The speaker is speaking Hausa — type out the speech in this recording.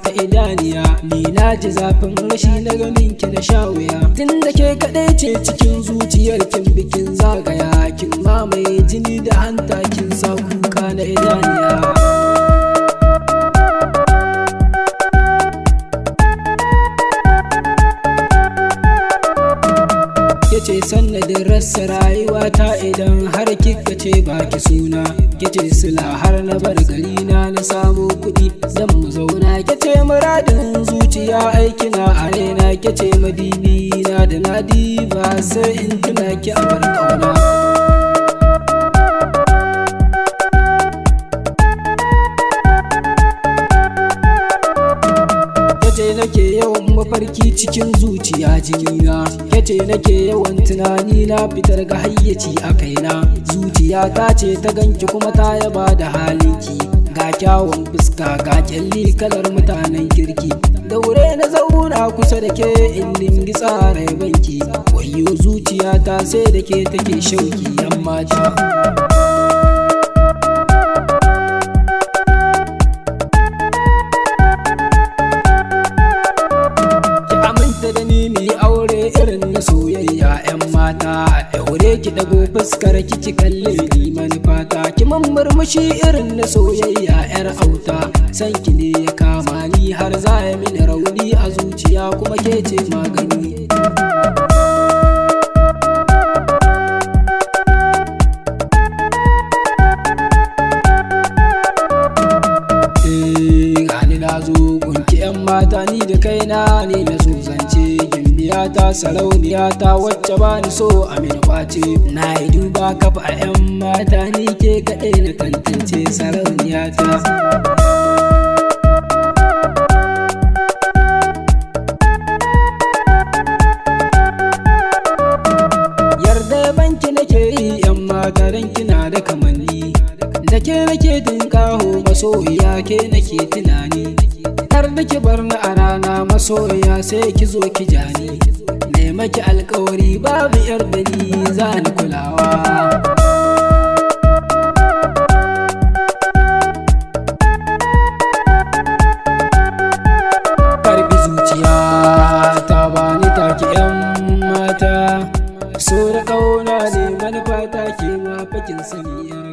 ta idaniya. Ni na ji zafin rashi na ganin ki na sha wuya. Tun da ke kaɗai ce cikin zuciyar kin bikin zagaya. Kin mamaye jini da hanta kin sa kuka na idaniya. Kice sannadin rasa rayuwata idan har kika ce baki suna. Kice sila har na bar gari na samu kuɗi zan mu zauna. Kice muradin zuciya aikina a raina. Kice madibi na da nadi ba sai in tuna ki a bar ƙauna. Kece nake yawan mafarki cikin zuciya jinina. Kece nake yawan tunani na fitar ga hayyaci a kaina. Zuciya ta ce ta ganki kuma ta yaba da halinki. Ga kyawun fuska ga kyalli kalar mutanen kirki. Daure na zauna kusa da ke in dingi tsara banki. Wayyo zuciya ta sai da ke take shauki yan mata. Da ni mi aure irin na soyayya yan mata. Daure ki dago fuskar ki kalle ni manufata. Ki man murmushi irin na soyayya yar auta. San ki ne ya kama ni har za ya mini rauni a zuciya kuma ke ce magani. Gani na zo gunki yan mata ni da kaina ne na so zance. Gimbiyata sarauniyata wacce ba ni so a mini kwace. Na yi duba kafa a yan mata ni ke kaɗai na tantance sarauniyata. Yarda banki nake yi yan mata don kina da kamanni. Da ke nake tinkaho masoyiya ke nake tunani. Har da ki bar ni a rana masoyiya sai ki zo ki jani. Ne maki alkawari babu yar da ni za ni kulawa. Karbi zuciya ta bani take yan mata. So da ƙauna ne manufata ke ma fakin sani.